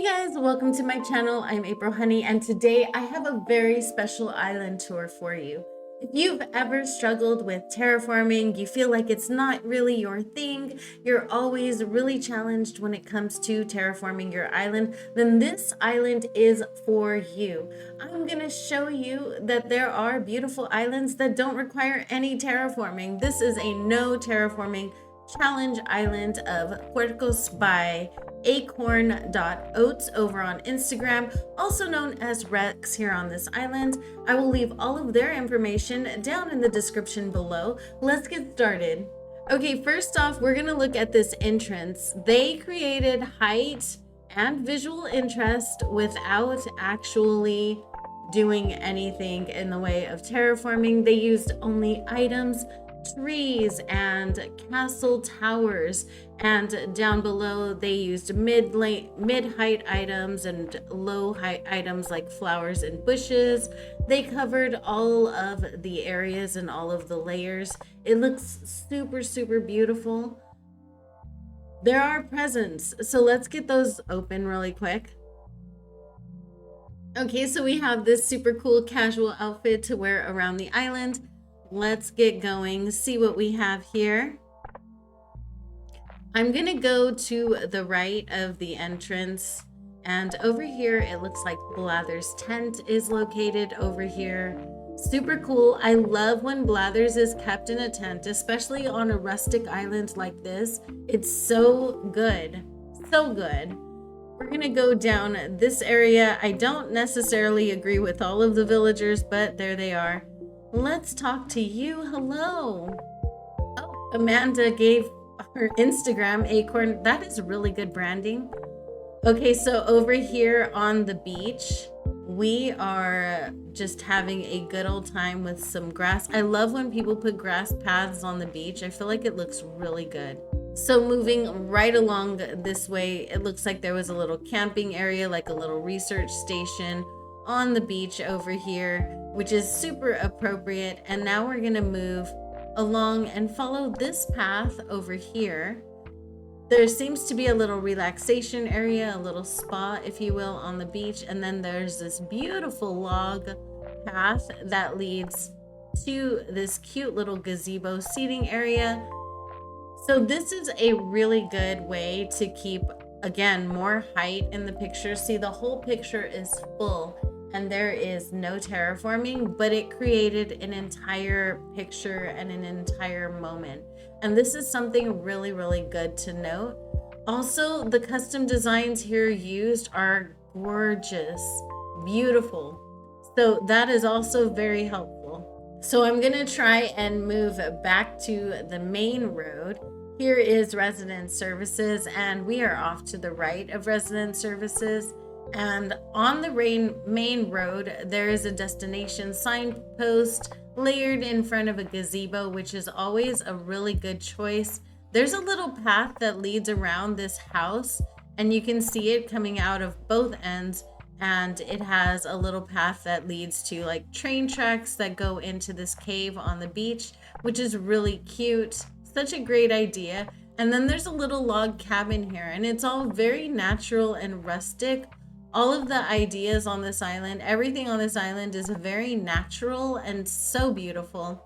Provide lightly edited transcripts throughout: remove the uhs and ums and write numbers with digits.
Hey guys, welcome to my channel. I'm April Honey, and today I have a very special island tour for you. If you've ever struggled with terraforming, you feel like it's not really your thing, you're always really challenged when it comes to terraforming your island, then this island is for you. I'm gonna show you that there are beautiful islands that don't require any terraforming. This is a no terraforming challenge island of Puercos by acnh.oats over on Instagram, also known as Rex here on this island. I will leave all of their information down in the description below. Let's get started. Okay, first off, we're gonna look at this entrance. They created height and visual interest without actually doing anything in the way of terraforming. They used only items, trees, and castle towers, and down below they used mid-height items and low-height items like flowers and bushes. They covered all of the areas and all of the layers. It looks super beautiful. There are presents, so let's get those open really quick. Okay, so we have this super cool casual outfit to wear around the island. Let's get going, see what we have here. I'm gonna go to the right of the entrance, and over here it looks like Blather's tent is located over here. Super cool. I love when Blather's is kept in a tent, especially on a rustic island like this. It's so good, so good. We're gonna go down this area. I don't necessarily agree with all of the villagers, but there they are. Let's talk to you. Hello. Oh, Amanda gave her Instagram acorn. That is really good branding. Okay, so over here on the beach, we are just having a good old time with some grass. I love when people put grass paths on the beach. I feel like it looks really good. So moving right along this way, it looks like there was a little camping area, like a little research station on the beach over here, which is super appropriate. And now we're gonna move along and follow this path over here. There seems to be a little relaxation area, a little spa, if you will, on the beach. And then there's this beautiful log path that leads to this cute little gazebo seating area. So this is a really good way to keep, again, more height in the picture. See, the whole picture is full and there is no terraforming, but it created an entire picture and an entire moment. And this is something really good to note. Also, the custom designs here used are gorgeous, beautiful. So that is also very helpful. So I'm gonna try and move back to the main road. Here is resident services, and we are off to the right of resident services. And on the main road, there is a destination signpost layered in front of a gazebo, which is always a really good choice. There's a little path that leads around this house, and you can see it coming out of both ends. And it has a little path that leads to like train tracks that go into this cave on the beach, which is really cute. Such a great idea. And then there's a little log cabin here, and it's all very natural and rustic. All of the ideas on this island, everything on this island is very natural and so beautiful.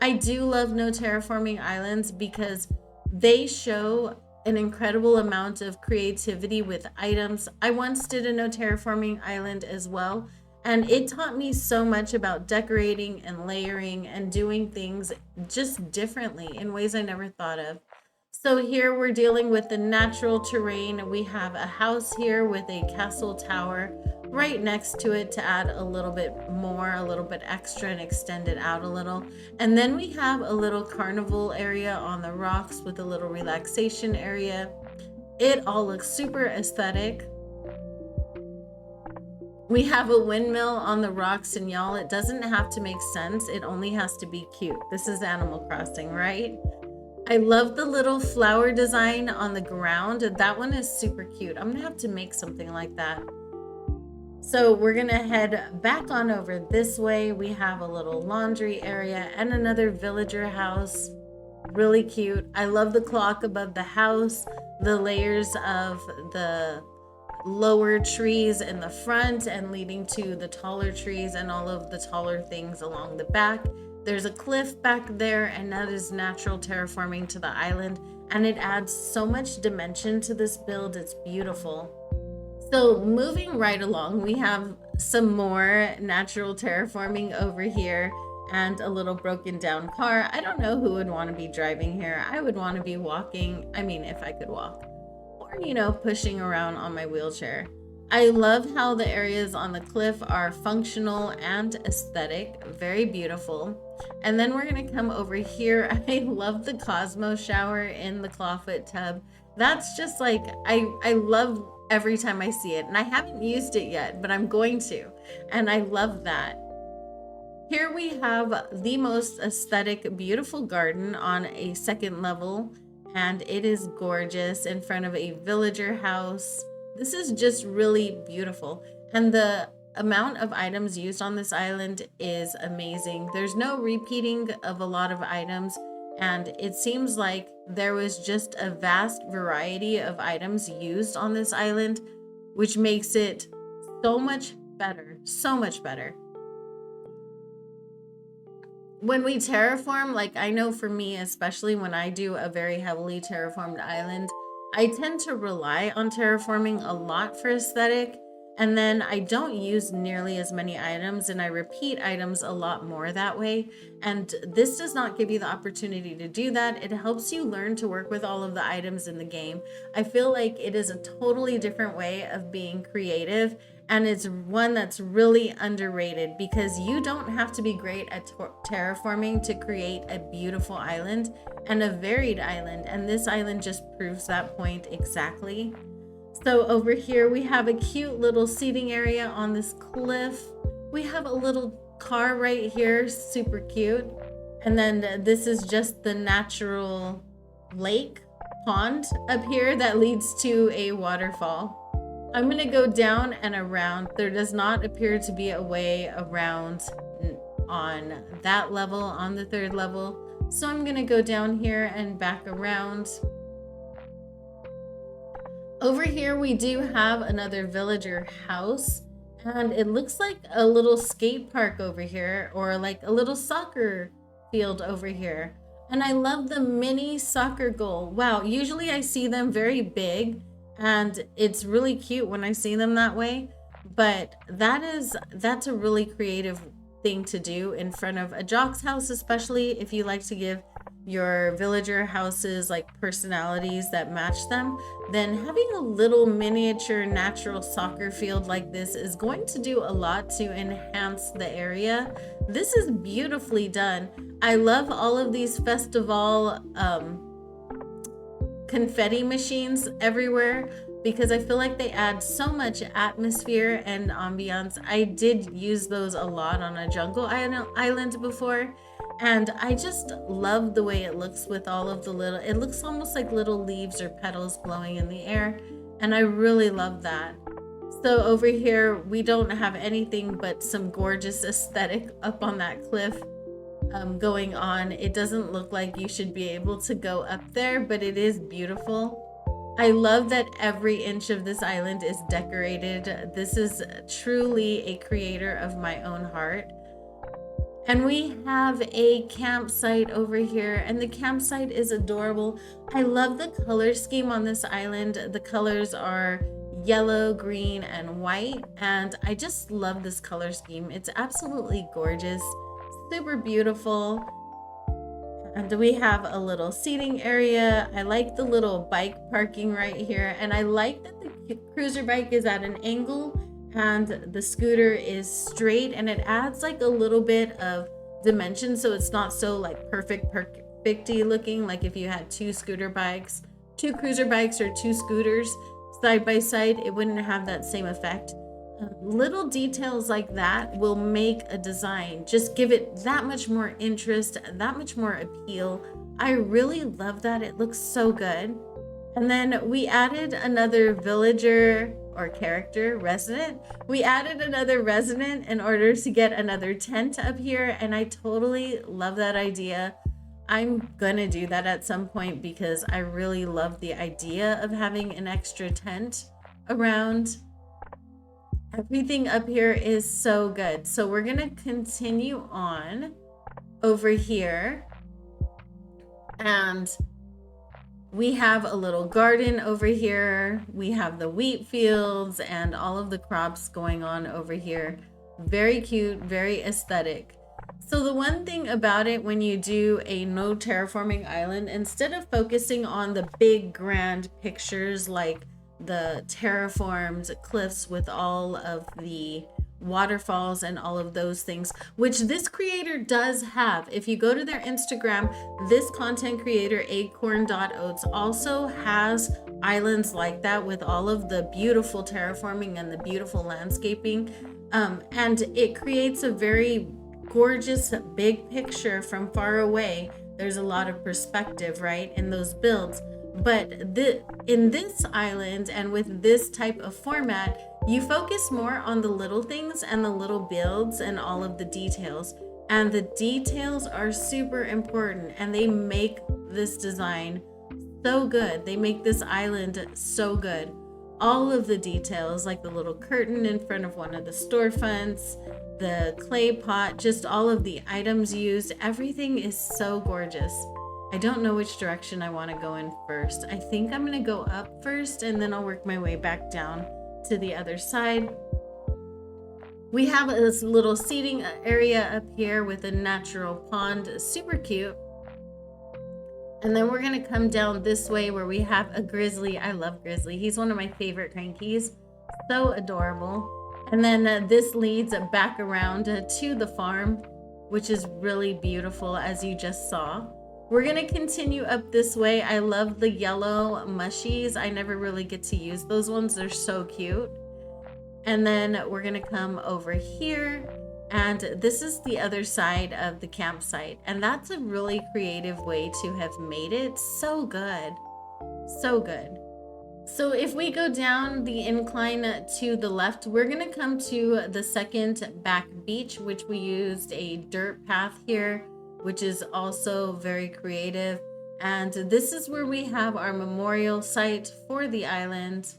I do love no terraforming islands because they show an incredible amount of creativity with items. I once did a no terraforming island as well, and it taught me so much about decorating and layering and doing things just differently in ways I never thought of. So here we're dealing with the natural terrain. We have a house here with a castle tower right next to it to add a little bit more, a little bit extra and extend it out a little. And then we have a little carnival area on the rocks with a little relaxation area. It all looks super aesthetic. We have a windmill on the rocks, and y'all, it doesn't have to make sense. It only has to be cute. This is Animal Crossing, right? I love the little flower design on the ground. That one is super cute. I'm gonna have to make something like that. So we're gonna head back on over this way. We have a little laundry area and another villager house. Really cute. I love the clock above the house, the layers of the lower trees in the front and leading to the taller trees and all of the taller things along the back. There's a cliff back there, and that is natural terraforming to the island, and it adds so much dimension to this build. It's beautiful. So moving right along, we have some more natural terraforming over here and a little broken down car. I don't know who would want to be driving here. I would want to be walking. I mean, if I could walk, or, pushing around on my wheelchair. I love how the areas on the cliff are functional and aesthetic, very beautiful. And then we're gonna come over here. I love the Cosmo shower in the clawfoot tub. That's just like, I love every time I see it, and I haven't used it yet, but I'm going to, and I love that. Here we have the most aesthetic, beautiful garden on a second level, and it is gorgeous in front of a villager house. This is just really beautiful, and the amount of items used on this island is amazing. There's no repeating of a lot of items, and it seems like there was just a vast variety of items used on this island, which makes it so much better, so much better. When we terraform, like I know for me, especially when I do a very heavily terraformed island, I tend to rely on terraforming a lot for aesthetic, and then I don't use nearly as many items, and I repeat items a lot more that way. And this does not give you the opportunity to do that. It helps you learn to work with all of the items in the game. I feel like it is a totally different way of being creative, and it's one that's really underrated because you don't have to be great at terraforming to create a beautiful island and a varied island, and this island just proves that point exactly. So over here we have a cute little seating area on this cliff. We have a little car right here, super cute. And then this is just the natural lake pond up here that leads to a waterfall. I'm gonna go down and around. There does not appear to be a way around on that level, on the third level. So I'm gonna go down here and back around. Over here, we do have another villager house, and it looks like a little skate park over here, or like a little soccer field over here. And I love the mini soccer goal. Wow, usually I see them very big, and it's really cute when I see them that way. But that's a really creative thing to do in front of a jock's house, especially if you like to give your villager houses like personalities that match them. Then having a little miniature natural soccer field like this is going to do a lot to enhance the area. This is beautifully done. I love all of these festival confetti machines everywhere because I feel like they add so much atmosphere and ambiance. I did use those a lot on a jungle island before, and I just love the way it looks with all of the little, it looks almost like little leaves or petals blowing in the air, and I really love that. So over here, we don't have anything but some gorgeous aesthetic up on that cliff going on. It doesn't look like you should be able to go up there, but it is beautiful. I love that every inch of this island is decorated. This is truly a creator of my own heart. And we have a campsite over here, and the campsite is adorable. I love the color scheme on this island. The colors are yellow, green, and white, and I just love this color scheme. It's absolutely gorgeous, super beautiful. And we have a little seating area. I like the little bike parking right here, and I like that the cruiser bike is at an angle and the scooter is straight, and it adds like a little bit of dimension, so it's not so like perfecty looking like if you had two cruiser bikes or two scooters side by side. It wouldn't have that same effect. Little details like that will make a design just give it that much more interest, that much more appeal. I really love that. It looks so good. And then we added another villager or character resident. We added another resident in order to get another tent up here, and I totally love that idea. I'm gonna do that at some point because I really love the idea of having an extra tent around. Everything up here is so good. So we're gonna continue on over here, and we have a little garden over here. We have the wheat fields and all of the crops going on over here. Very cute, very aesthetic. So the one thing about it, when you do a no terraforming island, instead of focusing on the big grand pictures like the terraformed cliffs with all of the waterfalls and all of those things, which this creator does have. If you go to their Instagram, this content creator acorn.oats also has islands like that with all of the beautiful terraforming and the beautiful landscaping, and it creates a very gorgeous big picture from far away. There's a lot of perspective, right, in those builds. But in this island and with this type of format, you focus more on the little things and the little builds and all of the details. And the details are super important, and they make this design so good. They make this island so good. All of the details, like the little curtain in front of one of the storefronts, the clay pot, just all of the items used, everything is so gorgeous. I don't know which direction I want to go in first. I think I'm going to go up first, and then I'll work my way back down to the other side. We have this little seating area up here with a natural pond, super cute. And then we're going to come down this way where we have a grizzly. I love grizzly. He's one of my favorite crankies. So adorable. And then this leads back around to the farm, which is really beautiful, as you just saw. We're going to continue up this way. I love the yellow mushies. I never really get to use those ones. They're so cute. And then we're going to come over here. And this is the other side of the campsite. And that's a really creative way to have made it. So good. So good. So if we go down the incline to the left, we're going to come to the second back beach, which we used a dirt path here, which is also very creative. And this is where we have our memorial site for the island.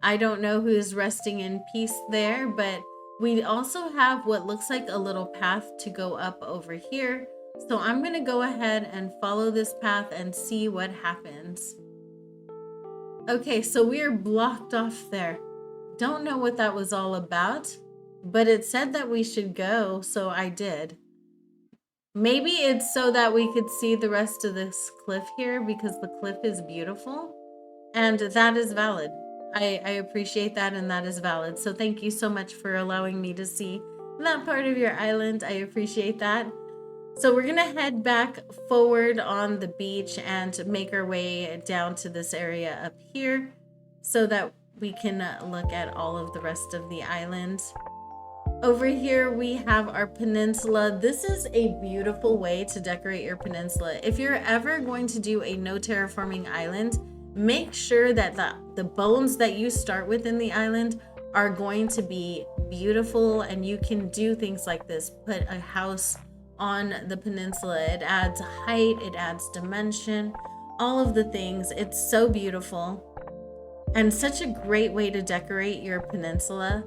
I don't know who's resting in peace there, but we also have what looks like a little path to go up over here. So I'm going to go ahead and follow this path and see what happens. Okay, so we are blocked off there. Don't know what that was all about, but it said that we should go, so I did. Maybe it's so that we could see the rest of this cliff here, because the cliff is beautiful, and that is valid. I appreciate that, and that is valid. So thank you so much for allowing me to see that part of your island. I appreciate that. So we're gonna head back forward on the beach and make our way down to this area up here so that we can look at all of the rest of the island. Over here we have our peninsula. This is a beautiful way to decorate your peninsula. If you're ever going to do a no terraforming island, make sure that the bones that you start with in the island are going to be beautiful, and you can do things like this. Put a house on the peninsula. It adds height, it adds dimension, all of the things. It's so beautiful and such a great way to decorate your peninsula.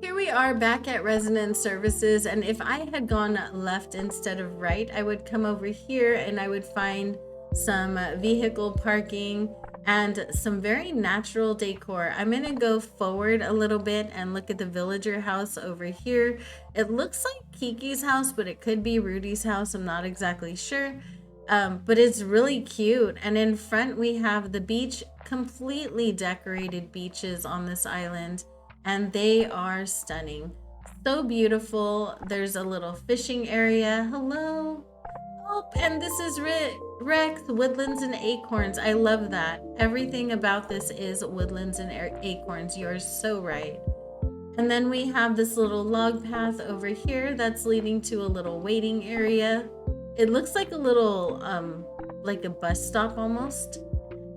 Here we are back at Resident Services, and if I had gone left instead of right, I would come over here and I would find some vehicle parking and some very natural decor. I'm gonna go forward a little bit and look at the villager house over here. It looks like Kiki's house, but it could be Rudy's house. I'm not exactly sure, but it's really cute. And in front we have the beach, completely decorated beaches on this island, and they are stunning. So beautiful. There's a little fishing area. Hello. Oh, and this is Rex, woodlands and acorns. I love that. Everything about this is woodlands and acorns. You're so right. And then we have this little log path over here that's leading to a little waiting area. It looks like a little, like a bus stop almost.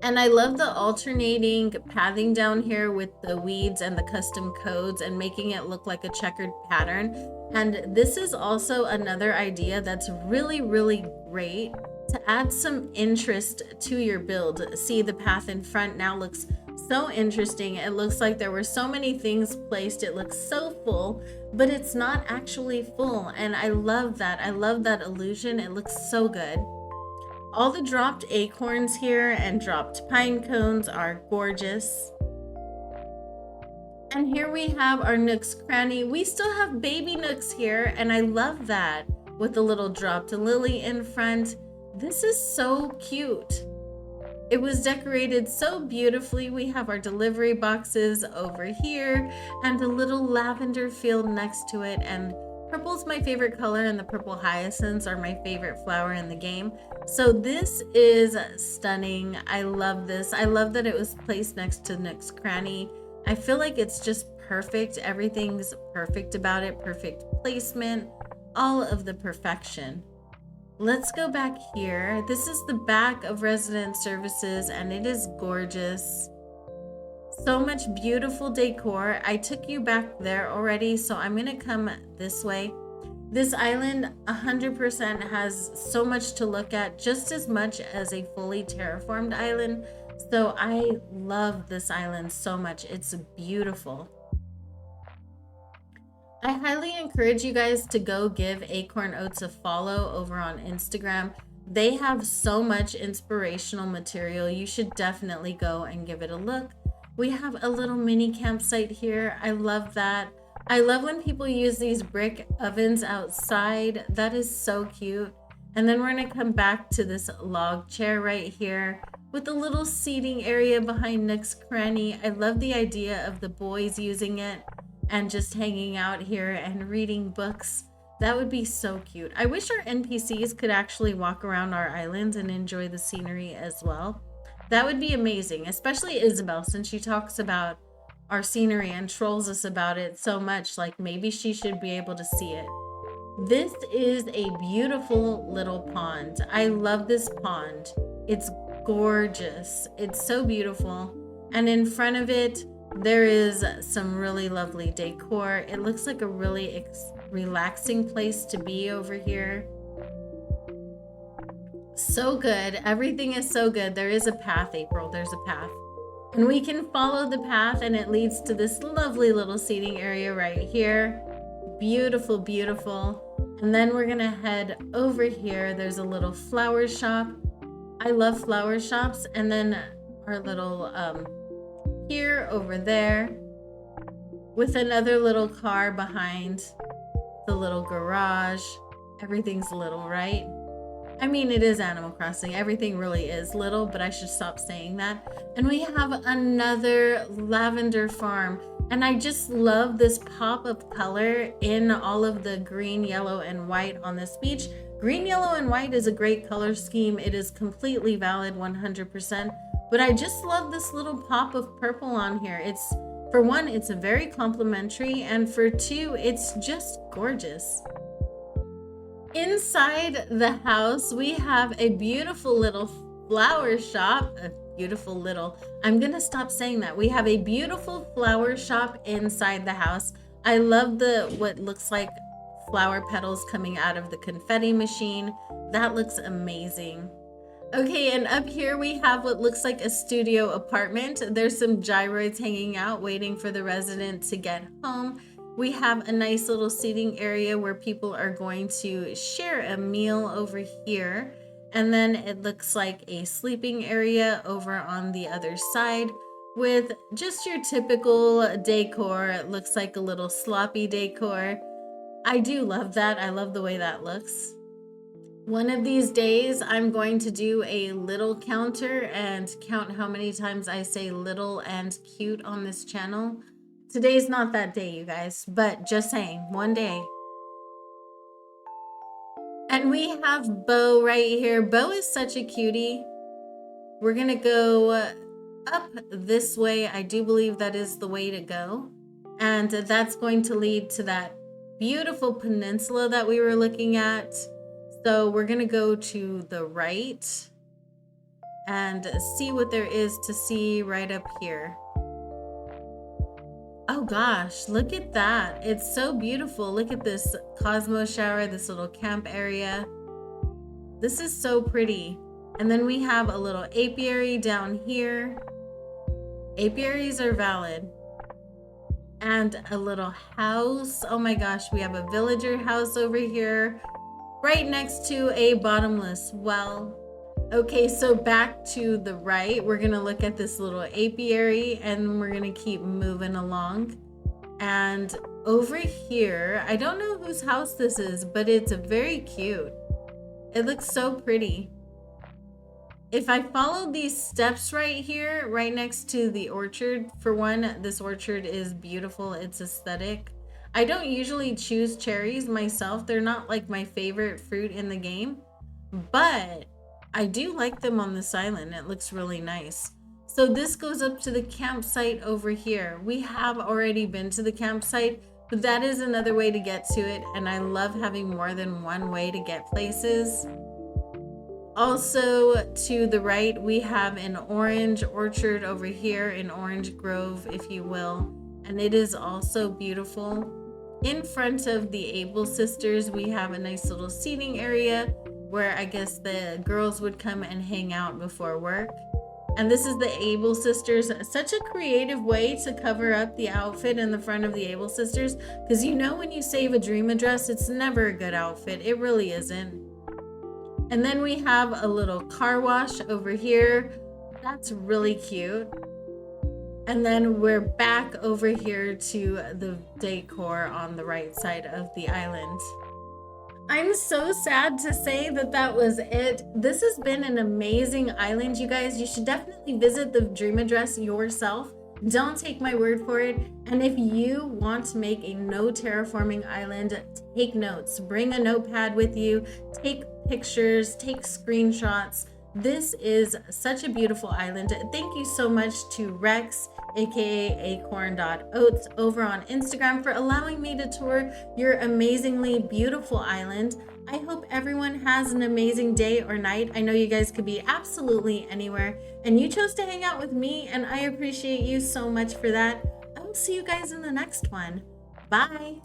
And I love the alternating pathing down here with the weeds and the custom codes and making it look like a checkered pattern. And this is also another idea that's really, really great to add some interest to your build. See, the path in front now looks So interesting. It looks like there were so many things placed. It looks so full, but it's not actually full. And I love that. I love that illusion. It looks so good. All the dropped acorns here and dropped pine cones are gorgeous. And here we have our Nook's Cranny. We still have baby Nooks here, and I love that with the little dropped lily in front. This is so cute. It was decorated so beautifully. We have our delivery boxes over here and a little lavender field next to it. And purple's my favorite color, and the purple hyacinths are my favorite flower in the game. So this is stunning. I love this. I love that it was placed next to Nook's Cranny. I feel like it's just perfect. Everything's perfect about it. Perfect placement, all of the perfection. Let's go back here. This is the back of Resident Services, and it is gorgeous. So much beautiful decor. I took you back there already, so I'm gonna come this way. This island 100% has so much to look at, just as much as a fully terraformed island. So I love this island so much. It's beautiful. I highly encourage you guys to go give Acorn Oats a follow over on Instagram. They have so much inspirational material. You should definitely go and give it a look. We have a little mini campsite here. I love that. I love when people use these brick ovens outside. That is so cute. And then we're gonna come back to this log chair right here with a little seating area behind Nook's Cranny. I love the idea of the boys using it and just hanging out here and reading books. That would be so cute. I wish our NPCs could actually walk around our islands and enjoy the scenery as well. That would be amazing, especially Isabel, since she talks about our scenery and trolls us about it so much. Like, maybe she should be able to see it. This is a beautiful little pond. I love this pond. It's gorgeous. It's so beautiful. And in front of it, there is some really lovely decor. It looks like a really relaxing place to be over here. So good. Everything is so good. There is a path, April. There's a path. And we can follow the path, and it leads to this lovely little seating area right here. Beautiful, beautiful. And then we're gonna head over here. There's a little flower shop. I love flower shops. And then our little here, over there, with another little car behind the little garage. Everything's little, right? I mean, it is Animal Crossing. Everything really is little, but I should stop saying that. And we have another lavender farm. And I just love this pop of color in all of the green, yellow, and white on this beach. Green, yellow, and white is a great color scheme. It is completely valid, 100%. But I just love this little pop of purple on here. It's, for one, it's a very complimentary, and for two, it's just gorgeous. Inside the house, we have a beautiful little flower shop. I'm gonna stop saying that. We have a beautiful flower shop inside the house. I love what looks like flower petals coming out of the confetti machine. That looks amazing. Okay, and up here we have what looks like a studio apartment. There's some gyroids hanging out, waiting for the resident to get home. We have a nice little seating area where people are going to share a meal over here. And then it looks like a sleeping area over on the other side with just your typical decor. It looks like a little sloppy decor. I do love that. I love the way that looks. One of these days, I'm going to do a little counter and count how many times I say little and cute on this channel. Today's not that day, you guys, but just saying, one day. And we have Bo right here. Bo is such a cutie. We're gonna go up this way. I do believe that is the way to go. And that's going to lead to that beautiful peninsula that we were looking at. So we're gonna go to the right and see what there is to see right up here. Oh gosh, look at that. It's so beautiful. Look at this Cosmo shower, this little camp area. This is so pretty. And then we have a little apiary down here. Apiaries are valid. And a little house. Oh my gosh, we have a villager house over here, right next to a bottomless well. Okay, so back to the right, we're gonna look at this little apiary and we're gonna keep moving along. And over here, I don't know whose house this is, but it's very cute. It looks so pretty. If I follow these steps right here, right next to the orchard, for one, this orchard is beautiful. It's aesthetic. I don't usually choose cherries myself. They're not like my favorite fruit in the game, but I do like them on this island. It looks really nice. So this goes up to the campsite over here. We have already been to the campsite, but that is another way to get to it. And I love having more than one way to get places. Also to the right, we have an orange orchard over here, an orange grove, if you will. And it is also beautiful. In front of the Able sisters, we have a nice little seating area where I guess the girls would come and hang out before work. And this is the Able sisters. Such a creative way to cover up the outfit in the front of the Able sisters. Because you know when you save a dream address, it's never a good outfit. It really isn't. And then we have a little car wash over here. That's really cute. And then we're back over here to the decor on the right side of the island. I'm so sad to say that that was it. This has been an amazing island, you guys. You should definitely visit the dream address yourself. Don't take my word for it. And if you want to make a no terraforming island, take notes. Bring a notepad with you. Take pictures, take screenshots. This is such a beautiful island. Thank you so much to Rex, aka acorn.oats, over on Instagram for allowing me to tour your amazingly beautiful island. I hope everyone has an amazing day or night. I know you guys could be absolutely anywhere, and you chose to hang out with me, and I appreciate you so much for that. I will see you guys in the next one. Bye.